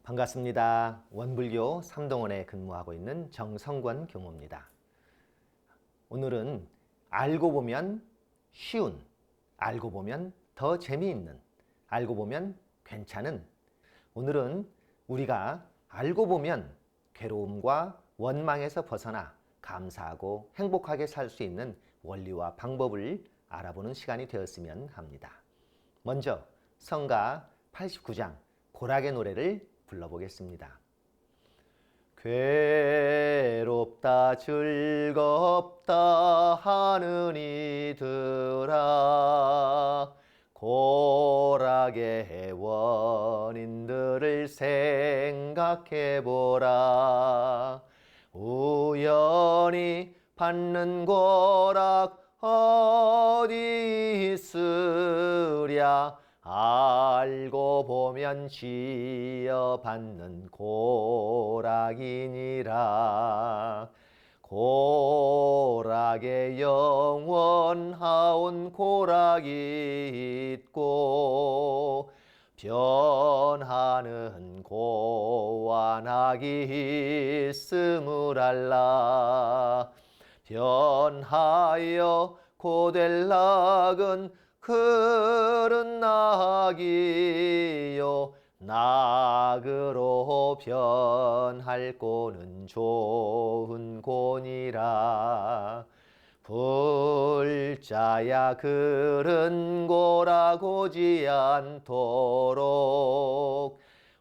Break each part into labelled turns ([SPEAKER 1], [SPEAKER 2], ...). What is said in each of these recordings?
[SPEAKER 1] 반갑습니다. 원불교 삼동원에 근무하고 있는 정성권 교무입니다. 오늘은 알고 보면 쉬운, 알고 보면 더 재미있는, 알고 보면 괜찮은, 오늘은 우리가 알고 보면 괴로움과 원망에서 벗어나 감사하고 행복하게 살 수 있는 원리와 방법을 알아보는 시간이 되었으면 합니다. 먼저 성가 89장 고락의 노래를 불러보겠습니다. 괴롭다 즐겁다 하는 이들아, 고락의 원인들을 생각해보라. 우연히 받는 고락 어디 있으랴. 알고 보면 지어받는 고락이니라. 고락에 영원하온 고락이 있고, 변하는 고와 낙이 있음을 알라. 변하여 고될 낙은 그른 낙이요, 낙으로 변할 고는 좋은 고니라. 불자야 그른 고락 오지 않도록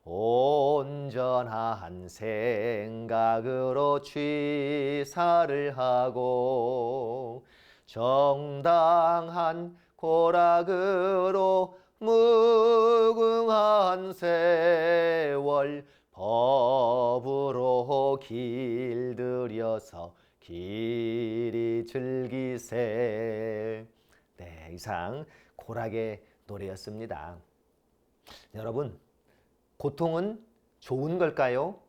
[SPEAKER 1] 온전한 생각으로 취사를 하고, 정당한 고락으로 무궁한 세월 법으로 길들여서 길이 즐기세. 네, 이상 고락의 노래였습니다. 여러분, 고통은 좋은 걸까요?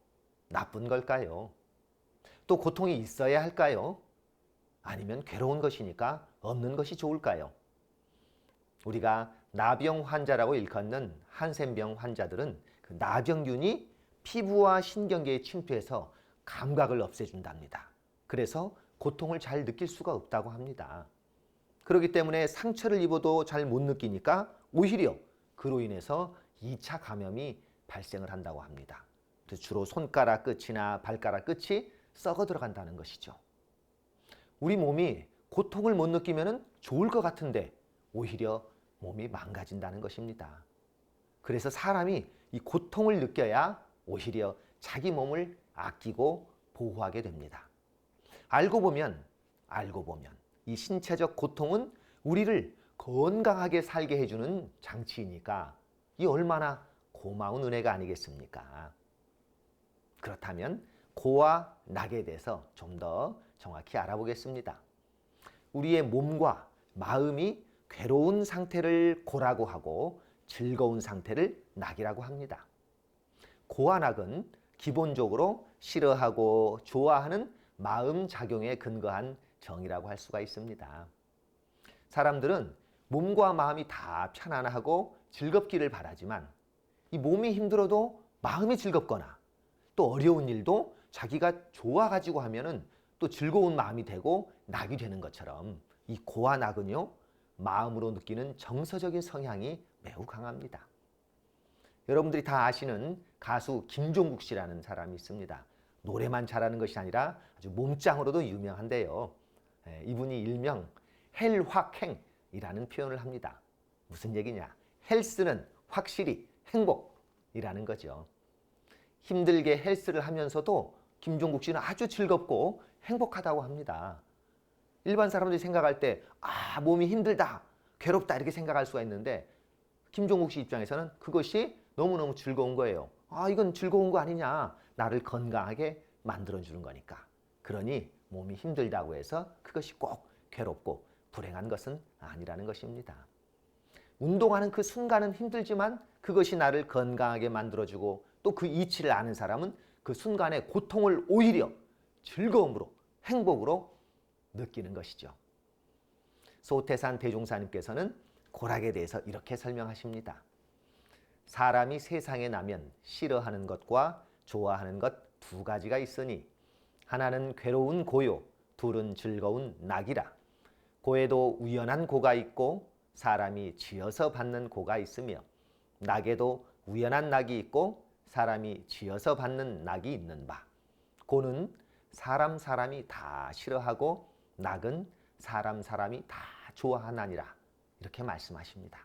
[SPEAKER 1] 나쁜 걸까요? 또 고통이 있어야 할까요? 아니면 괴로운 것이니까 없는 것이 좋을까요? 우리가 나병 환자라고 일컫는 한센병 환자들은 그 나병균이 피부와 신경계에 침투해서 감각을 없애준답니다. 그래서 고통을 잘 느낄 수가 없다고 합니다. 그렇기 때문에 상처를 입어도 잘 못 느끼니까 오히려 그로 인해서 2차 감염이 발생을 한다고 합니다. 그래서 주로 손가락 끝이나 발가락 끝이 썩어 들어간다는 것이죠. 우리 몸이 고통을 못 느끼면 좋을 것 같은데 오히려 몸이 망가진다는 것입니다. 그래서 사람이 이 고통을 느껴야 오히려 자기 몸을 아끼고 보호하게 됩니다. 알고 보면 이 신체적 고통은 우리를 건강하게 살게 해주는 장치이니까 이 얼마나 고마운 은혜가 아니겠습니까? 그렇다면 고와 낙에 대해서 좀 더 정확히 알아보겠습니다. 우리의 몸과 마음이 괴로운 상태를 고라고 하고 즐거운 상태를 낙이라고 합니다. 고와 낙은 기본적으로 싫어하고 좋아하는 마음 작용에 근거한 정의라고 할 수가 있습니다. 사람들은 몸과 마음이 다 편안하고 즐겁기를 바라지만 이 몸이 힘들어도 마음이 즐겁거나 또 어려운 일도 자기가 좋아가지고 하면은 또 즐거운 마음이 되고 낙이 되는 것처럼 이 고와 낙은요, 마음으로 느끼는 정서적인 성향이 매우 강합니다. 여러분들이 다 아시는 가수 김종국 씨라는 사람이 있습니다. 노래만 잘하는 것이 아니라 아주 몸짱으로도 유명한데요. 이분이 일명 헬확행이라는 표현을 합니다. 무슨 얘기냐? 헬스는 확실히 행복이라는 거죠. 힘들게 헬스를 하면서도 김종국 씨는 아주 즐겁고 행복하다고 합니다. 일반 사람들이 생각할 때 몸이 힘들다, 괴롭다 이렇게 생각할 수가 있는데 김종국 씨 입장에서는 그것이 너무너무 즐거운 거예요. 이건 즐거운 거 아니냐. 나를 건강하게 만들어주는 거니까. 그러니 몸이 힘들다고 해서 그것이 꼭 괴롭고 불행한 것은 아니라는 것입니다. 운동하는 그 순간은 힘들지만 그것이 나를 건강하게 만들어주고 또 그 이치를 아는 사람은 그 순간의 고통을 오히려 즐거움으로, 행복으로 느끼는 것이죠. 소태산 대종사님께서는 고락에 대해서 이렇게 설명하십니다. 사람이 세상에 나면 싫어하는 것과 좋아하는 것 두 가지가 있으니 하나는 괴로운 고요, 둘은 즐거운 낙이라. 고에도 우연한 고가 있고 사람이 지어서 받는 고가 있으며 낙에도 우연한 낙이 있고 사람이 지어서 받는 낙이 있는 바. 고는 사람이 다 싫어하고 낙은 사람이 다 좋아하나니라. 이렇게 말씀하십니다.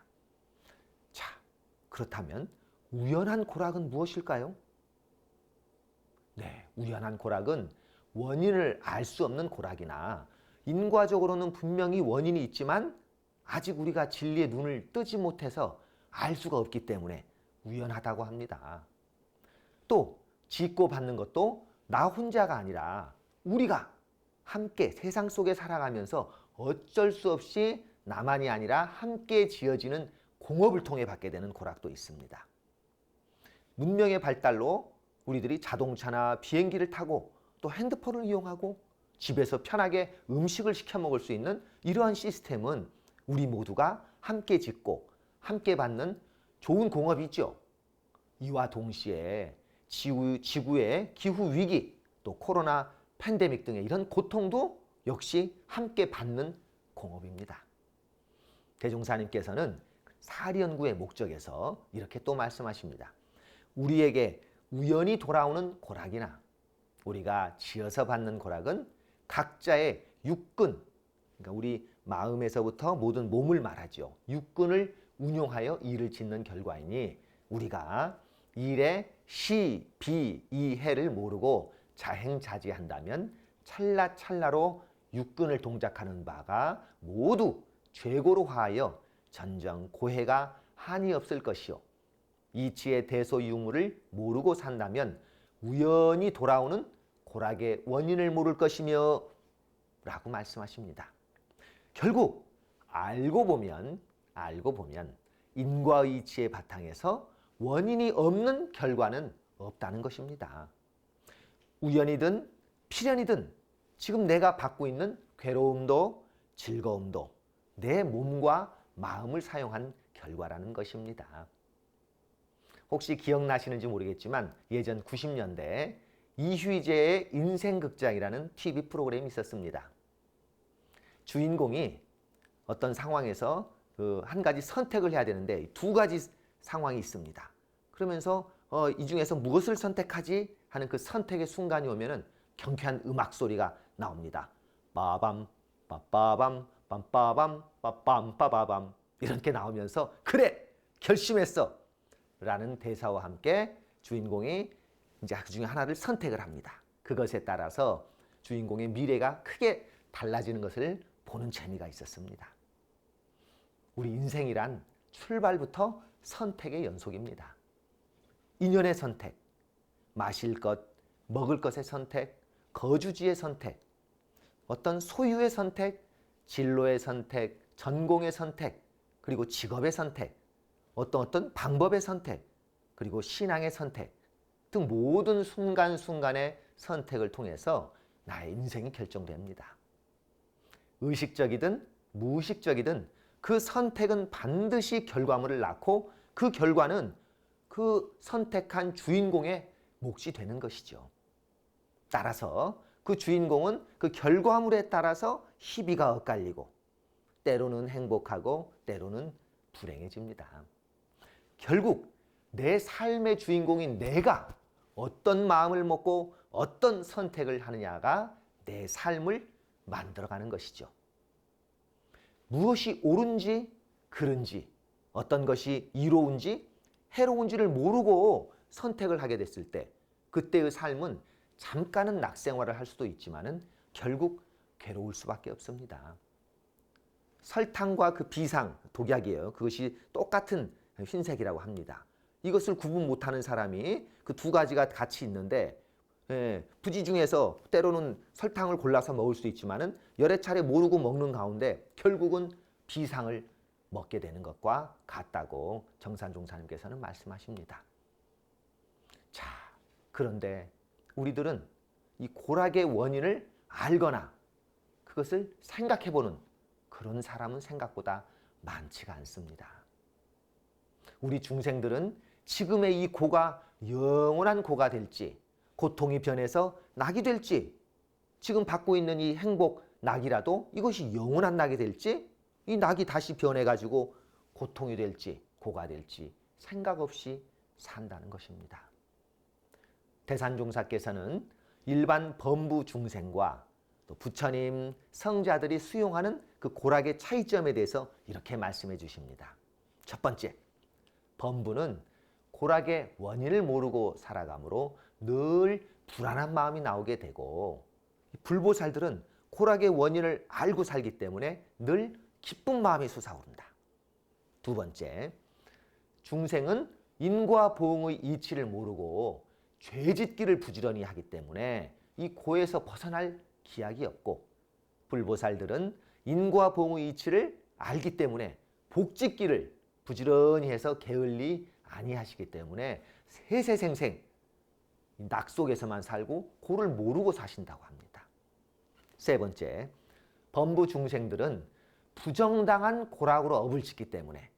[SPEAKER 1] 자, 그렇다면 우연한 고락은 무엇일까요? 네, 우연한 고락은 원인을 알 수 없는 고락이나 인과적으로는 분명히 원인이 있지만 아직 우리가 진리의 눈을 뜨지 못해서 알 수가 없기 때문에 우연하다고 합니다. 또 짓고 받는 것도 나 혼자가 아니라 우리가 함께 세상 속에 살아가면서 어쩔 수 없이 나만이 아니라 함께 지어지는 공업을 통해 받게 되는 고락도 있습니다. 문명의 발달로 우리들이 자동차나 비행기를 타고 또 핸드폰을 이용하고 집에서 편하게 음식을 시켜 먹을 수 있는 이러한 시스템은 우리 모두가 함께 짓고 함께 받는 좋은 공업이죠. 이와 동시에 지구의 기후 위기, 또 코로나 팬데믹 등의 이런 고통도 역시 함께 받는 공업입니다. 대종사님께서는 사리 연구의 목적에서 이렇게 또 말씀하십니다. 우리에게 우연히 돌아오는 고락이나 우리가 지어서 받는 고락은 각자의 육근, 그러니까 우리 마음에서부터 모든 몸을 말하죠. 육근을 운용하여 일을 짓는 결과이니 우리가 일의 시, 비, 이, 해를 모르고 자행자지한다면 찰나찰나로 육근을 동작하는 바가 모두 죄고로 화하여 전정 고해가 한이 없을 것이요. 이치의 대소유무를 모르고 산다면 우연히 돌아오는 고락의 원인을 모를 것이며 라고 말씀하십니다. 결국 알고 보면 인과의 이치의 바탕에서 원인이 없는 결과는 없다는 것입니다. 우연이든 필연이든 지금 내가 받고 있는 괴로움도 즐거움도 내 몸과 마음을 사용한 결과라는 것입니다. 혹시 기억나시는지 모르겠지만 예전 90년대 이휘재의 인생극장이라는 TV 프로그램이 있었습니다. 주인공이 어떤 상황에서 한 가지 선택을 해야 되는데 두 가지 상황이 있습니다. 그러면서 이 중에서 무엇을 선택하지 하는 그 선택의 순간이 오면은 경쾌한 음악 소리가 나옵니다. 빠밤 빠빠밤 빰빠밤 빠빰 빠바밤 이렇게 나오면서 그래 결심했어 라는 대사와 함께 주인공이 이제 그 중에 하나를 선택을 합니다. 그것에 따라서 주인공의 미래가 크게 달라지는 것을 보는 재미가 있었습니다. 우리 인생이란 출발부터 선택의 연속입니다. 인연의 선택, 마실 것, 먹을 것의 선택, 거주지의 선택, 어떤 소유의 선택, 진로의 선택, 전공의 선택, 그리고 직업의 선택, 어떤 방법의 선택, 그리고 신앙의 선택 등 모든 순간순간의 선택을 통해서 나의 인생이 결정됩니다. 의식적이든 무의식적이든 그 선택은 반드시 결과물을 낳고 그 결과는 그 선택한 주인공의 몫이 되는 것이죠. 따라서 그 주인공은 그 결과물에 따라서 희비가 엇갈리고 때로는 행복하고 때로는 불행해집니다. 결국 내 삶의 주인공인 내가 어떤 마음을 먹고 어떤 선택을 하느냐가 내 삶을 만들어가는 것이죠. 무엇이 옳은지 그른지 어떤 것이 이로운지 해로운지를 모르고 선택을 하게 됐을 때 그때의 삶은 잠깐은 낙생활을 할 수도 있지만은 결국 괴로울 수밖에 없습니다. 설탕과 그 비상, 독약이에요. 그것이 똑같은 흰색이라고 합니다. 이것을 구분 못하는 사람이 그 두 가지가 같이 있는데 부지 중에서 때로는 설탕을 골라서 먹을 수 있지만은 여러 차례 모르고 먹는 가운데 결국은 비상을 먹게 되는 것과 같다고 정산종사님께서는 말씀하십니다. 자, 그런데 우리들은 이 고락의 원인을 알거나 그것을 생각해보는 그런 사람은 생각보다 많지가 않습니다. 우리 중생들은 지금의 이 고가 영원한 고가 될지, 고통이 변해서 낙이 될지, 지금 받고 있는 이 행복 낙이라도 이것이 영원한 낙이 될지, 이 낙이 다시 변해가지고 고통이 될지 고가 될지 생각 없이 산다는 것입니다. 대산종사께서는 일반 범부 중생과 또 부처님 성자들이 수용하는 그 고락의 차이점에 대해서 이렇게 말씀해 주십니다. 첫 번째, 범부는 고락의 원인을 모르고 살아가므로 늘 불안한 마음이 나오게 되고, 불보살들은 고락의 원인을 알고 살기 때문에 늘 기쁜 마음이 솟아오른다. 두 번째, 중생은 인과 보응의 이치를 모르고 죄짓기를 부지런히 하기 때문에 이 고에서 벗어날 기약이 없고, 불보살들은 인과 보응의 이치를 알기 때문에 복짓기를 부지런히 해서 게을리 아니하시기 때문에 세세생생 낙 속에서만 살고 고를 모르고 사신다고 합니다. 세 번째, 범부 중생들은 부정당한 고락으로 업을 짓기 때문에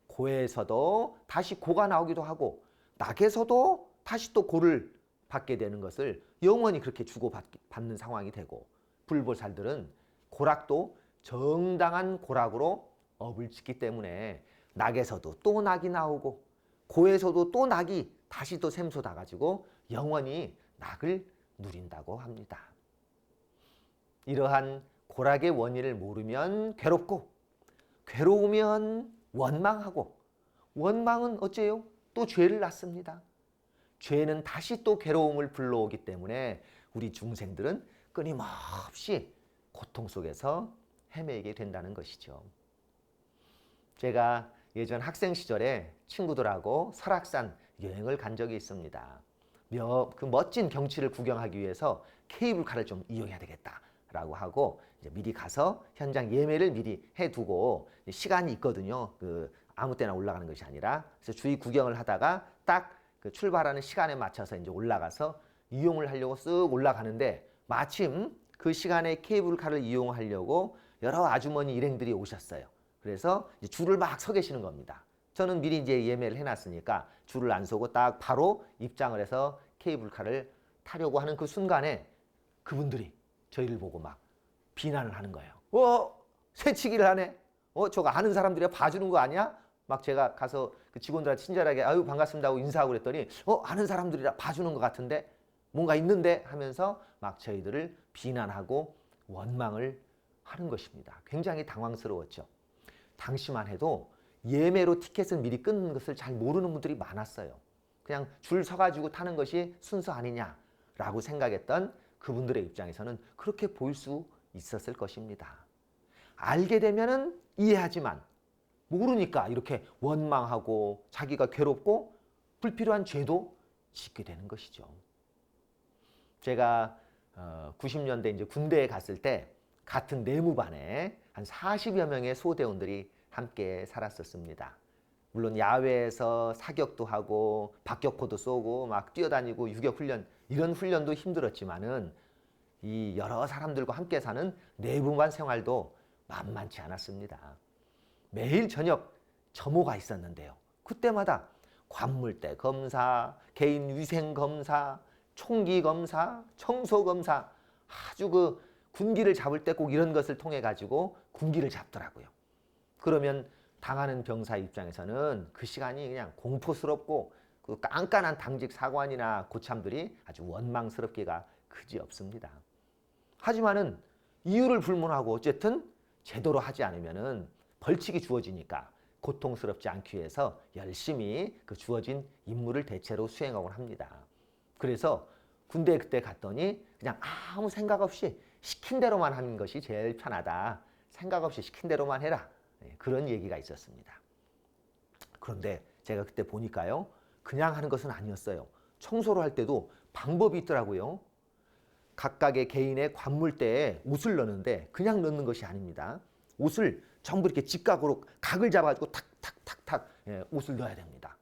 [SPEAKER 1] 고에서도 다시 고가 나오기도 하고 낙에서도 다시 또 고를 받게 되는 것을 영원히 그렇게 주고받는 상황이 되고, 불보살들은 고락도 정당한 고락으로 업을 짓기 때문에 낙에서도 또 낙이 나오고 고에서도 또 낙이 다시 또 샘솟아 가지고 영원히 낙을 누린다고 합니다. 이러한 고락의 원인을 모르면 괴롭고, 괴로우면 원망하고, 원망은 어째요? 또 죄를 낳습니다. 죄는 다시 또 괴로움을 불러오기 때문에 우리 중생들은 끊임없이 고통 속에서 헤매게 된다는 것이죠. 제가 예전 학생 시절에 친구들하고 설악산 여행을 간 적이 있습니다. 그 멋진 경치를 구경하기 위해서 케이블카를 좀 이용해야 되겠다라고 하고 이제 미리 가서 현장 예매를 미리 해두고, 시간이 있거든요. 아무 때나 올라가는 것이 아니라. 그래서 주위 구경을 하다가 딱 그 출발하는 시간에 맞춰서 이제 올라가서 이용을 하려고 쓱 올라가는데, 마침 그 시간에 케이블카를 이용하려고 여러 아주머니 일행들이 오셨어요. 그래서 이제 줄을 막 서 계시는 겁니다. 저는 미리 이제 예매를 해놨으니까 줄을 안 서고 딱 바로 입장을 해서 케이블카를 타려고 하는 그 순간에 그분들이 저희를 보고 막 비난을 하는 거예요. 새치기를 하네. 저거 아는 사람들이 봐주는 거 아니야? 막 제가 가서 그 직원들한테 친절하게 아유 반갑습니다 하고 인사하고 그랬더니 아는 사람들이라 봐주는 것 같은데 뭔가 있는데 하면서 막 저희들을 비난하고 원망을 하는 것입니다. 굉장히 당황스러웠죠. 당시만 해도 예매로 티켓을 미리 끊는 것을 잘 모르는 분들이 많았어요. 그냥 줄 서가지고 타는 것이 순서 아니냐라고 생각했던 그분들의 입장에서는 그렇게 보일 수 있었을 것입니다. 알게 되면은 이해하지만 모르니까 이렇게 원망하고 자기가 괴롭고 불필요한 죄도 짓게 되는 것이죠. 제가 90년대 이제 군대에 갔을 때 같은 내무반에 한 40여 명의 소대원들이 함께 살았었습니다. 물론 야외에서 사격도 하고 박격포도 쏘고 막 뛰어다니고 유격훈련 이런 훈련도 힘들었지만은 이 여러 사람들과 함께 사는 내무반 생활도 만만치 않았습니다. 매일 저녁 점호가 있었는데요. 그때마다 관물대 검사, 개인 위생 검사, 총기 검사, 청소 검사, 아주 그 군기를 잡을 때 꼭 이런 것을 통해 가지고 군기를 잡더라고요. 그러면 당하는 병사 입장에서는 그 시간이 그냥 공포스럽고 그 깐깐한 당직 사관이나 고참들이 아주 원망스럽기가 그지없습니다. 하지만은 이유를 불문하고 어쨌든 제대로 하지 않으면은 벌칙이 주어지니까 고통스럽지 않기 위해서 열심히 그 주어진 임무를 대체로 수행하곤 합니다. 그래서 군대에 그때 갔더니 그냥 아무 생각 없이 시킨 대로만 하는 것이 제일 편하다. 생각 없이 시킨 대로만 해라. 그런 얘기가 있었습니다. 그런데 제가 그때 보니까요, 그냥 하는 것은 아니었어요. 청소를 할 때도 방법이 있더라고요. 각각의 개인의 관물대에 옷을 넣는데 그냥 넣는 것이 아닙니다. 옷을 전부 이렇게 직각으로 각을 잡아가지고 탁탁탁탁 옷을 넣어야 됩니다.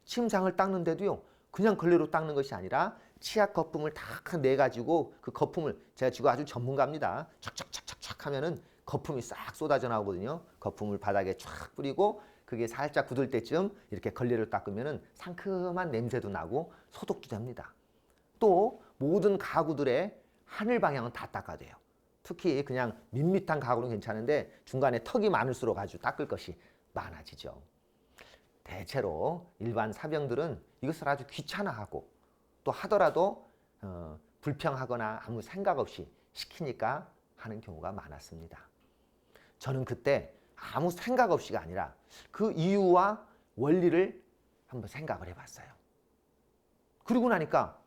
[SPEAKER 1] 침상을 닦는데도요, 그냥 걸레로 닦는 것이 아니라 치약 거품을 탁 내가지고 그 거품을, 제가 지금 아주 전문가입니다. 촥촥촥촥촥 하면은 거품이 싹 쏟아져 나오거든요. 거품을 바닥에 쫙 뿌리고 그게 살짝 굳을 때쯤 이렇게 걸레를 닦으면 상큼한 냄새도 나고 소독도 됩니다. 또 모든 가구들의 하늘 방향은 다 닦아야 돼요. 특히 그냥 밋밋한 가구는 괜찮은데 중간에 턱이 많을수록 아주 닦을 것이 많아지죠. 대체로 일반 사병들은 이것을 아주 귀찮아하고 또 하더라도 불평하거나 아무 생각 없이 시키니까 하는 경우가 많았습니다. 저는 그때 아무 생각 없이가 아니라 그 이유와 원리를 한번 생각을 해봤어요. 그러고 나니까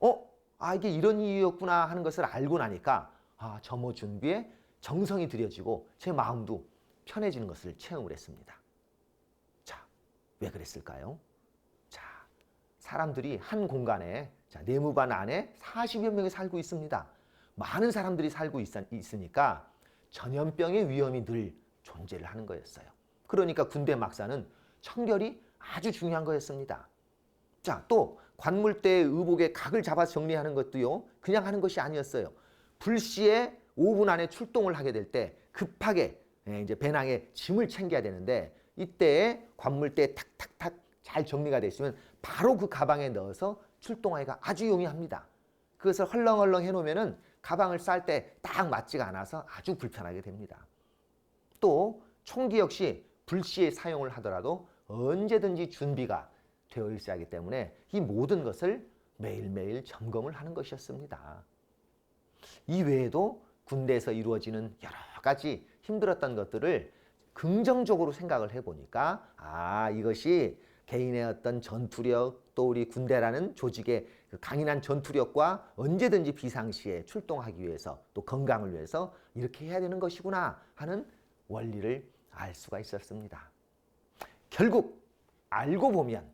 [SPEAKER 1] 이게 이런 이유였구나 하는 것을 알고 나니까 점호 준비에 정성이 들여지고 제 마음도 편해지는 것을 체험을 했습니다. 자, 왜 그랬을까요? 자, 사람들이 한 공간에 내무반 안에 40여 명이 살고 있습니다. 많은 사람들이 살고 있으니까 전염병의 위험이 늘 존재를 하는 거였어요. 그러니까 군대 막사는 청결이 아주 중요한 거였습니다. 자, 또 관물대의 의복의 각을 잡아서 정리하는 것도요, 그냥 하는 것이 아니었어요. 불시에 5분 안에 출동을 하게 될 때 급하게 이제 배낭에 짐을 챙겨야 되는데 이때 관물대에 탁탁탁 잘 정리가 되어 있으면 바로 그 가방에 넣어서 출동하기가 아주 용이합니다. 그것을 헐렁헐렁 해놓으면은 가방을 쌀 때 딱 맞지가 않아서 아주 불편하게 됩니다. 또 총기 역시 불시에 사용을 하더라도 언제든지 준비가 되어 있어야 하기 때문에 이 모든 것을 매일매일 점검을 하는 것이었습니다. 이 외에도 군대에서 이루어지는 여러 가지 힘들었던 것들을 긍정적으로 생각을 해보니까 이것이 개인의 어떤 전투력 또 우리 군대라는 조직의 그 강인한 전투력과 언제든지 비상시에 출동하기 위해서 또 건강을 위해서 이렇게 해야 되는 것이구나 하는 원리를 알 수가 있었습니다. 결국 알고 보면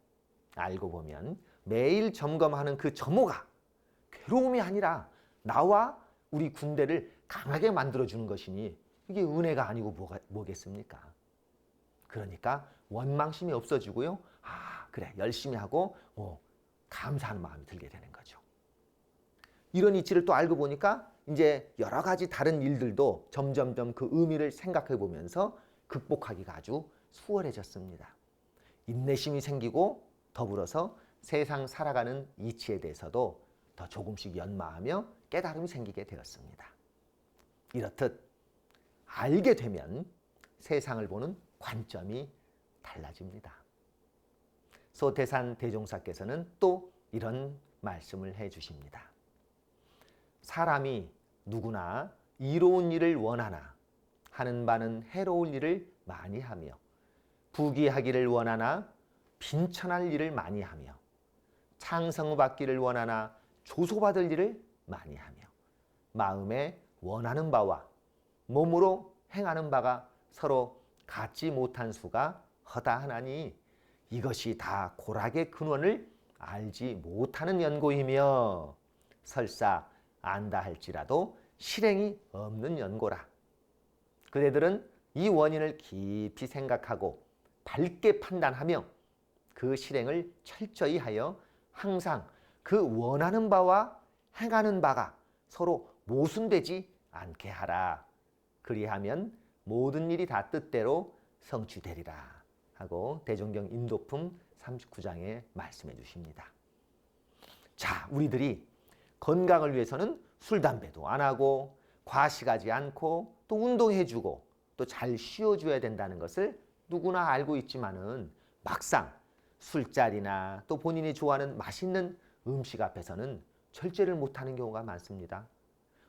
[SPEAKER 1] 매일 점검하는 그 점호가 괴로움이 아니라 나와 우리 군대를 강하게 만들어주는 것이니 이게 은혜가 아니고 뭐겠습니까? 그러니까 원망심이 없어지고요. 그래 열심히 하고 감사하는 마음이 들게 되는 거죠. 이런 이치를 또 알고 보니까 이제 여러 가지 다른 일들도 점점점 그 의미를 생각해 보면서 극복하기가 아주 수월해졌습니다. 인내심이 생기고 더불어서 세상 살아가는 이치에 대해서도 더 조금씩 연마하며 깨달음이 생기게 되었습니다. 이렇듯 알게 되면 세상을 보는 관점이 달라집니다. 소태산 대종사께서는 또 이런 말씀을 해주십니다. 사람이 누구나 이로운 일을 원하나 하는 바는 해로울 일을 많이 하며 부귀하기를 원하나 빈천할 일을 많이 하며 창성받기를 원하나 조소받을 일을 많이 하며 마음에 원하는 바와 몸으로 행하는 바가 서로 같지 못한 수가 허다하나니 이것이 다 고락의 근원을 알지 못하는 연고이며 설사 안다 할지라도 실행이 없는 연고라. 그대들은 이 원인을 깊이 생각하고 밝게 판단하며 그 실행을 철저히 하여 항상 그 원하는 바와 행하는 바가 서로 모순되지 않게 하라. 그리하면 모든 일이 다 뜻대로 성취되리라 하고 대종경 인도품 39장에 말씀해 주십니다. 자, 우리들이 건강을 위해서는 술, 담배도 안 하고 과식하지 않고 또 운동해 주고 또 잘 쉬어줘야 된다는 것을 누구나 알고 있지만은 막상 술자리나 또 본인이 좋아하는 맛있는 음식 앞에서는 절제를 못하는 경우가 많습니다.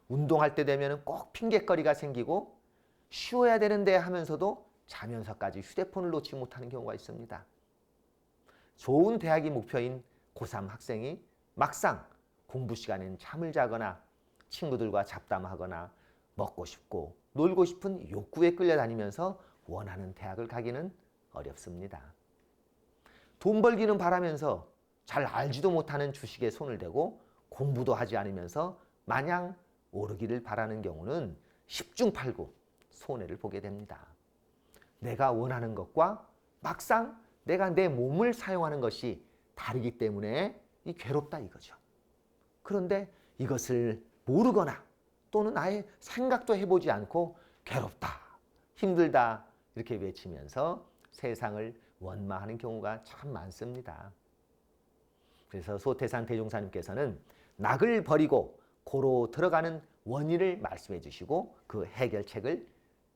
[SPEAKER 1] 운동할 때 되면 꼭 핑곗거리가 생기고 쉬어야 되는데 하면서도 자면서까지 휴대폰을 놓지 못하는 경우가 있습니다. 좋은 대학이 목표인 고3 학생이 막상 공부 시간엔 잠을 자거나 친구들과 잡담하거나 먹고 싶고 놀고 싶은 욕구에 끌려다니면서 원하는 대학을 가기는 어렵습니다. 돈 벌기는 바라면서 잘 알지도 못하는 주식에 손을 대고 공부도 하지 않으면서 마냥 오르기를 바라는 경우는 10중 8구 손해를 보게 됩니다. 내가 원하는 것과 막상 내가 내 몸을 사용하는 것이 다르기 때문에 괴롭다 이거죠. 그런데 이것을 모르거나 또는 아예 생각도 해보지 않고 괴롭다, 힘들다 이렇게 외치면서 세상을 원망하는 경우가 참 많습니다. 그래서 소태산 대종사님께서는 낙을 버리고 고로 들어가는 원인을 말씀해 주시고 그 해결책을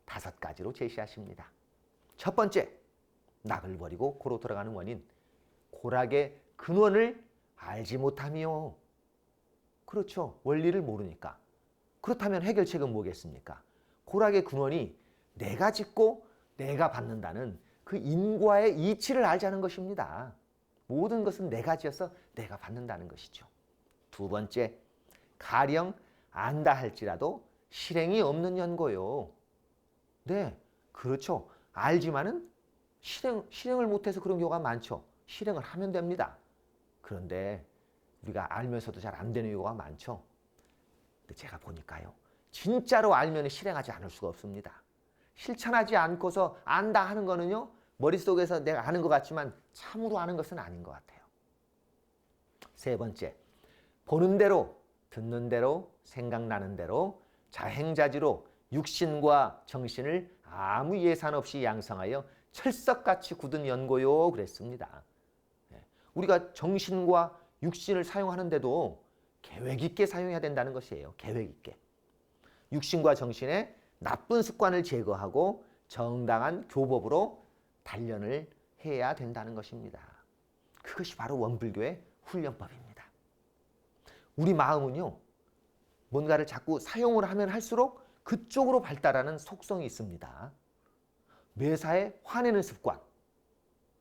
[SPEAKER 1] 5가지로 제시하십니다. 첫 번째, 낙을 버리고 고로 들어가는 원인. 고락의 근원을 알지 못함이요. 그렇죠. 원리를 모르니까. 그렇다면 해결책은 뭐겠습니까? 고락의 근원이 내가 짓고 내가 받는다는 그 인과의 이치를 알자는 것입니다. 모든 것은 내가 지어서 내가 받는다는 것이죠. 두 번째, 가령 안다 할지라도 실행이 없는 연고요. 네, 그렇죠. 알지만은 실행을 못해서 그런 경우가 많죠. 실행을 하면 됩니다. 그런데 우리가 알면서도 잘 안 되는 경우가 많죠. 근데 제가 보니까요, 진짜로 알면 실행하지 않을 수가 없습니다. 실천하지 않고서 안다 하는 거는요, 머릿속에서 내가 아는 것 같지만 참으로 아는 것은 아닌 것 같아요. 세 번째, 보는 대로, 듣는 대로, 생각나는 대로 자행자지로 육신과 정신을 아무 예산 없이 양성하여 철석같이 굳은 연고요 그랬습니다. 우리가 정신과 육신을 사용하는데도 계획 있게 사용해야 된다는 것이에요. 계획 있게. 육신과 정신의 나쁜 습관을 제거하고 정당한 교법으로 단련을 해야 된다는 것입니다. 그것이 바로 원불교의 훈련법입니다. 우리 마음은요, 뭔가를 자꾸 사용을 하면 할수록 그쪽으로 발달하는 속성이 있습니다. 매사에 화내는 습관,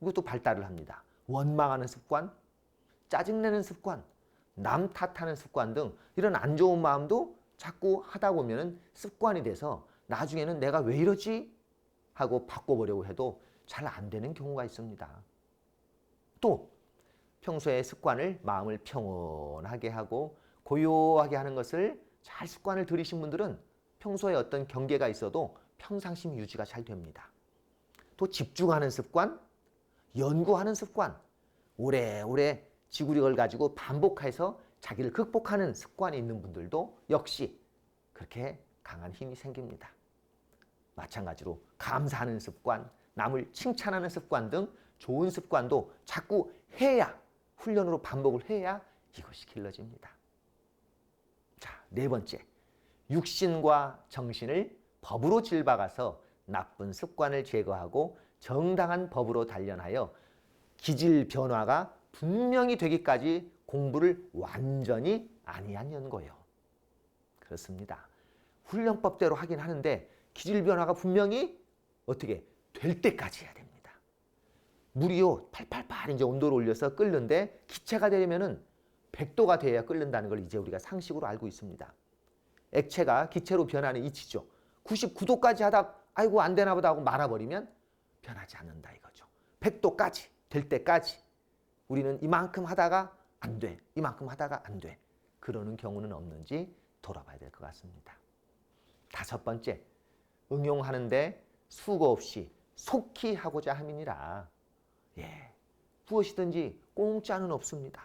[SPEAKER 1] 이것도 발달을 합니다. 원망하는 습관, 짜증내는 습관, 남 탓하는 습관 등 이런 안 좋은 마음도 자꾸 하다 보면 습관이 돼서 나중에는 내가 왜 이러지? 하고 바꿔보려고 해도 잘 안 되는 경우가 있습니다. 또 평소에 습관을 마음을 평온하게 하고 고요하게 하는 것을 잘 습관을 들이신 분들은 평소에 어떤 경계가 있어도 평상심 유지가 잘 됩니다. 또 집중하는 습관, 연구하는 습관, 오래오래 지구력을 가지고 반복해서 자기를 극복하는 습관이 있는 분들도 역시 그렇게 강한 힘이 생깁니다. 마찬가지로 감사하는 습관, 남을 칭찬하는 습관 등 좋은 습관도 자꾸 해야, 훈련으로 반복을 해야 이것이 길러집니다. 자, 네 번째, 육신과 정신을 법으로 질박아서 나쁜 습관을 제거하고 정당한 법으로 단련하여 기질 변화가 분명히 되기까지 공부를 완전히 아니한 연고요. 그렇습니다. 훈련법대로 하긴 하는데 기질 변화가 분명히 어떻게 될 때까지 해야 됩니다. 물이요, 팔팔팔 이제 온도를 올려서 끓는데 기체가 되려면은 100도가 돼야 끓는다는 걸 이제 우리가 상식으로 알고 있습니다. 액체가 기체로 변하는 이치죠. 99도까지 하다 아이고 안 되나 보다 하고 말아버리면 변하지 않는다 이거죠. 100도까지 될 때까지 우리는 이만큼 하다가 안 돼, 이만큼 하다가 안 돼. 그러는 경우는 없는지 돌아봐야 될 것 같습니다. 다섯 번째, 응용하는데 수고 없이 속히 하고자 함이니라. 무엇이든지 공짜는 없습니다.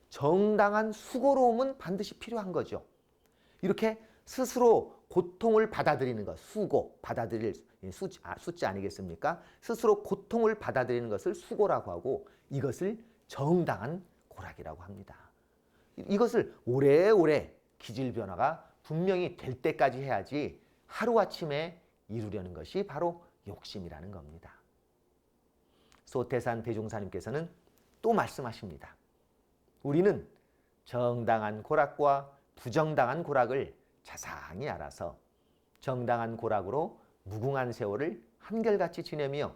[SPEAKER 1] 정당한 수고로움은 반드시 필요한 거죠. 이렇게 스스로 고통을 받아들이는 것, 수고, 받아들일 숫자 아니겠습니까? 스스로 고통을 받아들이는 것을 수고라고 하고 이것을 정당한 고락이라고 합니다. 이것을 오래오래 기질 변화가 분명히 될 때까지 해야지 하루아침에 이루려는 것이 바로 욕심이라는 겁니다. 소태산 대종사님께서는 또 말씀하십니다. 우리는 정당한 고락과 부정당한 고락을 자상히 알아서 정당한 고락으로 무궁한 세월을 한결같이 지내며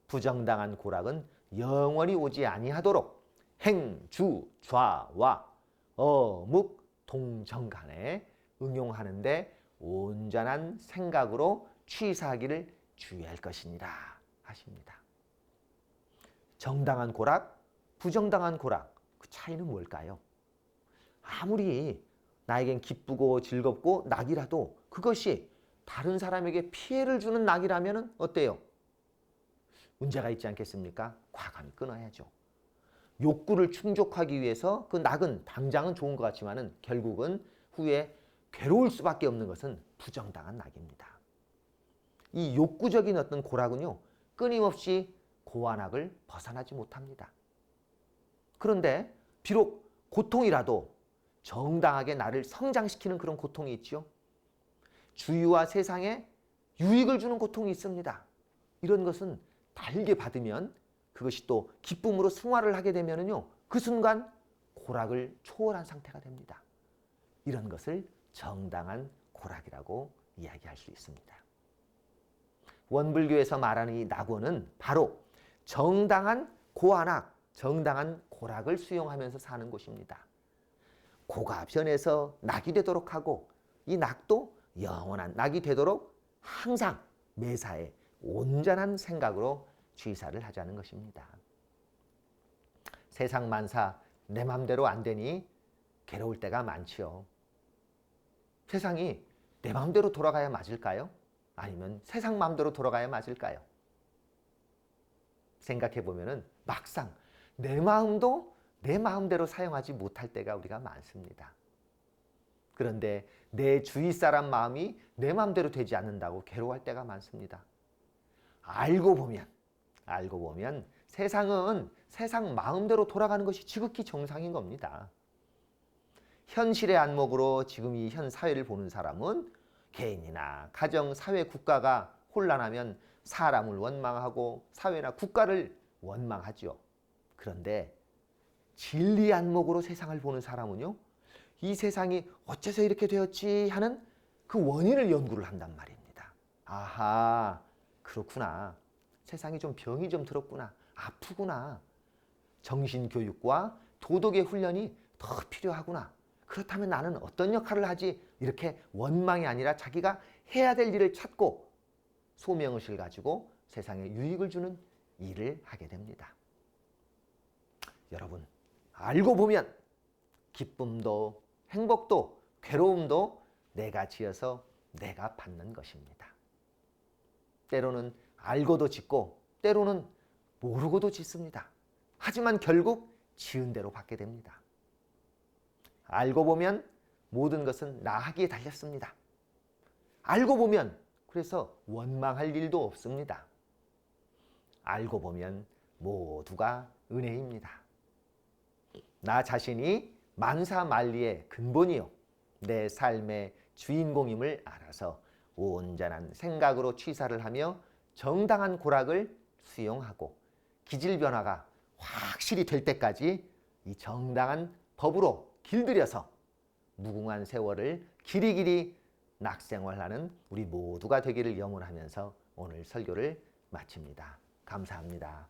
[SPEAKER 1] 부정당한 고락은 영원히 오지 아니하도록 행, 주, 좌와 어묵, 동정간에 응용하는데 온전한 생각으로 취사하기를 주의할 것이니라 하십니다. 정당한 고락, 부정당한 고락, 그 차이는 뭘까요? 아무리 나에겐 기쁘고 즐겁고 낙이라도 그것이 다른 사람에게 피해를 주는 낙이라면 어때요? 문제가 있지 않겠습니까? 과감히 끊어야죠. 욕구를 충족하기 위해서 그 낙은 당장은 좋은 것 같지만 결국은 후에 괴로울 수밖에 없는 것은 부정당한 낙입니다. 이 욕구적인 어떤 고락은요, 끊임없이 고환악을 벗어나지 못합니다. 그런데 비록 고통이라도 정당하게 나를 성장시키는 그런 고통이 있죠. 주위와 세상에 유익을 주는 고통이 있습니다. 이런 것은 달게 받으면 그것이 또 기쁨으로 승화를 하게 되면은요, 그 순간 고락을 초월한 상태가 됩니다. 이런 것을 정당한 고락이라고 이야기할 수 있습니다. 원불교에서 말하는 이 낙원은 바로 정당한 고환악, 정당한 고락을 수용하면서 사는 곳입니다. 고가 변해서 낙이 되도록 하고 이 낙도 영원한 낙이 되도록 항상 매사에 온전한 생각으로 취사를 하자는 것입니다. 세상 만사 내 맘대로 안 되니 괴로울 때가 많지요. 세상이 내 마음대로 돌아가야 맞을까요? 아니면 세상 마음대로 돌아가야 맞을까요? 생각해 보면은 막상 내 마음도 내 마음대로 사용하지 못할 때가 우리가 많습니다. 그런데 내 주위 사람 마음이 내 마음대로 되지 않는다고 괴로워할 때가 많습니다. 알고 보면 세상은 세상 마음대로 돌아가는 것이 지극히 정상인 겁니다. 현실의 안목으로 지금 이 현 사회를 보는 사람은 개인이나 가정, 사회, 국가가 혼란하면 사람을 원망하고 사회나 국가를 원망하죠. 그런데 진리의 안목으로 세상을 보는 사람은요, 이 세상이 어째서 이렇게 되었지 하는 그 원인을 연구를 한단 말입니다. 아하, 그렇구나. 세상이 좀 병이 좀 들었구나. 아프구나. 정신교육과 도덕의 훈련이 더 필요하구나. 그렇다면 나는 어떤 역할을 하지? 이렇게 원망이 아니라 자기가 해야 될 일을 찾고 소명의식을 가지고 세상에 유익을 주는 일을 하게 됩니다. 여러분, 알고 보면 기쁨도 행복도 괴로움도 내가 지어서 내가 받는 것입니다. 때로는 알고도 짓고 때로는 모르고도 짓습니다. 하지만 결국 지은 대로 받게 됩니다. 알고 보면 모든 것은 나하기에 달렸습니다. 알고 보면 그래서 원망할 일도 없습니다. 알고 보면 모두가 은혜입니다. 나 자신이 만사만리의 근본이요 내 삶의 주인공임을 알아서 온전한 생각으로 취사를 하며 정당한 고락을 수용하고 기질 변화가 확실히 될 때까지 이 정당한 법으로 길들여서 무궁한 세월을 길이길이 낙생활하는 우리 모두가 되기를 염원하면서 오늘 설교를 마칩니다. 감사합니다.